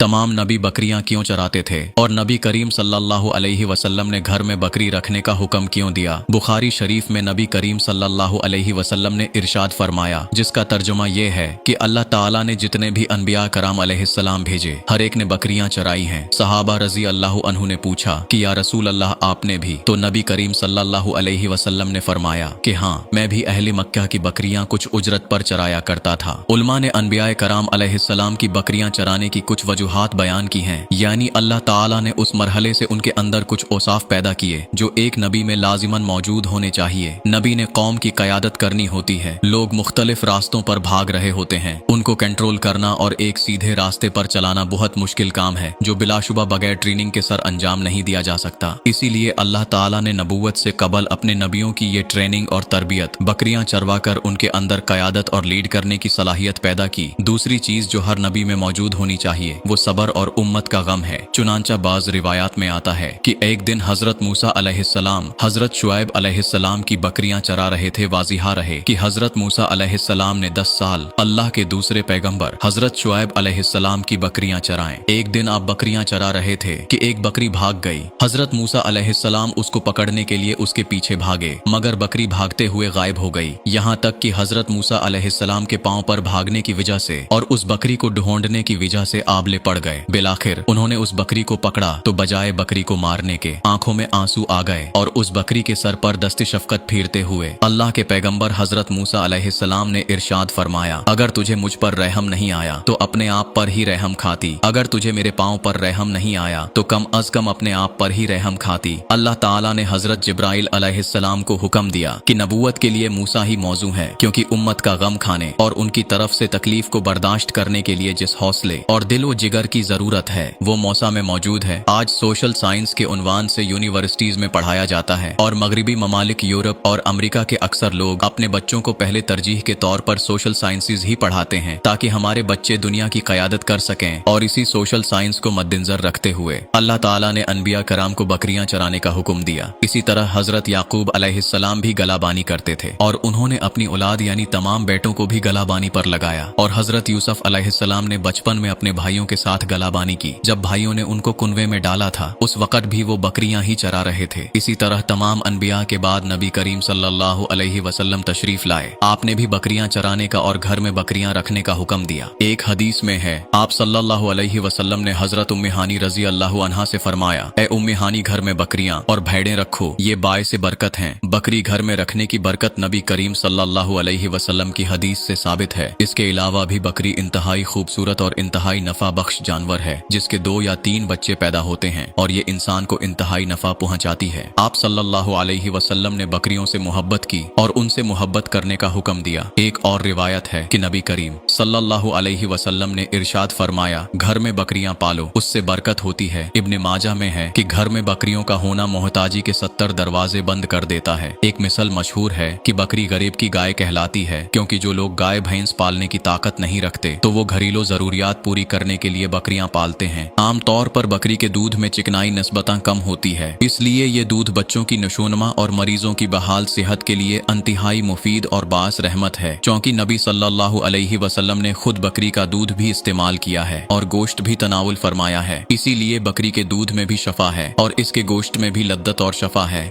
तमाम नबी बकरियां क्यों चराते थे और नबी करीम सल्लल्लाहु अलैहि वसल्लम ने घर में बकरी रखने का हुक्म क्यों दिया। बुखारी शरीफ में नबी करीम सल्लल्लाहु अलैहि वसल्लम ने इरशाद फरमाया, जिसका तर्जुमा ये है कि अल्लाह ताला ने जितने भी अनबिया कराम अलैहिस्सलाम भेजे हर एक ने बकरियां चराई हैं। सहाबा रजी अल्लाह अन्हु ने पूछा कि या रसूल अल्लाह आपने भी? तो नबी करीम सल्लल्लाहु अलैहि वसल्लम ने फरमाया कि हाँ, मैं भी अहले मक्का की बकरियां कुछ उजरत पर चराया करता था। उलमा ने अनबिया कराम अलैहिस्सलाम की बकरियां चराने की कुछ वजूहात बयान की हैं, यानी अल्लाह ताला ने उस मरहले से उनके अंदर कुछ औसाफ पैदा किए जो एक नबी में लाजिमन मौजूद होने चाहिए। नबी ने कौम की कयादत करनी होती है। लोग मुख्तलिफ रास्तों पर भाग रहे होते हैं, उनको कंट्रोल करना और एक सीधे रास्ते पर चलाना बहुत मुश्किल काम है जो बिलाशुबा बगैर ट्रेनिंग के सर अंजाम नहीं दिया जा सकता। इसीलिए अल्लाह ताला ने नबूवत से कबल अपने नबियों की ये ट्रेनिंग और तरबियत बकरियां चरवा कर उनके अंदर कयादत और लीड करने की सलाहियत पैदा की। दूसरी चीज जो हर नबी में मौजूद होनी चाहिए वो सबर और उम्मत का गम है। चुनांचा बाज रिवायात में आता है कि एक दिन हजरत मूसा अलैहिस्सलाम हजरत शुएब अलैहिस्सलाम की बकरियां चरा रहे थे। वाजिहा रहे कि हजरत मूसा अलैहिस्सलाम ने 10 साल अल्लाह के दूसरे पैगंबर हजरत शुएब अलैहिस्सलाम की बकरियां चराएं। एक दिन आप बकरियां चरा रहे थे कि एक बकरी भाग गई। हजरत मूसा अलैहिस्सलाम उसको पकड़ने के लिए उसके पीछे भागे, मगर बकरी भागते हुए गायब हो गई। यहाँ तक कि हजरत मूसा अलैहिस्सलाम के पांव पर भागने की वजह से और उस बकरी को ढूंढने की वजह से आबले पड़ गए। बिलाखिर उन्होंने उस बकरी को पकड़ा तो बजाय बकरी को मारने के आंखों में आंसू आ गए और उस बकरी के सर पर दस्ते शफकत फिरते हुए अल्लाह के पैगंबर हजरत मूसा अलैहिस्सलाम ने इरशाद फरमाया, अगर तुझे मुझ पर रहम नहीं आया तो अपने आप पर ही रहम खाती। अगर तुझे मेरे पांव पर रहम नहीं आया तो कम अज कम अपने आप पर ही रहम खाती। अल्लाह ताला ने हजरत जिब्राइल अलैहिस्सलाम को हुक्म दिया कि नबूवत के लिए मूसा ही मौजू है, क्योंकि उम्मत का गम खाने और उनकी तरफ से तकलीफ को बर्दाश्त करने के लिए जिस हौसले और दिलो जिगर की जरूरत है वो मूसा में मौजूद है। आज सोशल साइंस के उन्वान से यूनिवर्सिटीज में पढ़ाया जाता है और मगरिबी ममालिक यूरोप और अमेरिका के अक्सर लोग अपने बच्चों को पहले तरजीह के तौर पर सोशल साइंसेज ही पढ़ाते हैं ताकि हमारे बच्चे दुनिया की कयादत कर सकें। और इसी सोशल साइंस को मद्देनजर रखते हुए अल्लाह ताला ने अनबिया कराम को बकरियां चराने का हुक्म दिया। इसी तरह हजरत याकूब अलैहिस्सलाम भी गलाबानी करते थे और उन्होंने अपनी औलाद यानी तमाम बेटों को भी गलाबानी पर लगाया। और हजरत यूसुफ अलैहिस्सलाम ने बचपन में अपने भाइयों के साथ गलाबानी की। जब भाइयों ने उनको कुनवे में डाला था उस वक्त भी वो बकरियां ही चरा रहे थे। इसी तरह तमाम अनबिया के बाद नबी करीम सल्लल्लाहु अलैहि वसल्लम तशरीफ लाए। आपने भी बकरियां चराने का और घर में बकरियां रखने का हुक्म दिया। एक हदीस में है, आप सल्लल्लाहु अलैहि वसल्लम ने हजरत उम्मे हानी रजी अल्लाह अन्हा से फरमाया, ए उम्मे हानी घर में बकरियां और भेड़ें रखो, ये बायसे बरकत हैं। बकरी घर में रखने की बरकत नबी करीम सल्लल्लाहु अलैहि वसल्लम की हदीस से साबित है। इसके अलावा भी बकरी इंतहाई खूबसूरत और इंतहाई नफा बख्श जानवर है जिसके 2 या 3 बच्चे पैदा होते हैं और ये इंसान को इंतहाई नफा पहुंचाती है। आप सल्लल्लाहु अलैहि वसल्लम ने बकरियों से मोहब्बत की और उनसे मोहब्बत करने का हुक्म दिया। एक और रिवायत है कि नबी करीम सल्लल्लाहु अलैहि वसल्लम ने इरशाद फरमाया, घर में बकरियां पालो, उससे बरकत होती है। इब्ने माजा में है कि घर में बकरियों का होना मोहताजी के 70 दरवाजे बंद कर देता है। एक मिसल मशहूर है कि बकरी गरीब की गाय कहलाती है, क्योंकि जो लोग गाय भैंस पालने की ताकत नहीं रखते तो वो घरेलू जरूरियात पूरी करने के लिए बकरियां पालते हैं। आमतौर पर बकरी के दूध में चिकनाई निस्बतन कम होती है, इसलिए ये दूध बच्चों की नशोनमा और मरीजों की बहाल सेहत के लिए इंतहाई मुफीद और बास रहमत है। चूंकि नबी सल्लल्लाहु अलैहि वसल्लम ने खुद बकरी का दूध भी इस्तेमाल किया है और गोश्त भी तनावुल फरमाया है, इसीलिए बकरी के दूध में भी शफा है और इसके गोश्त में भी लद्दत और शफा है।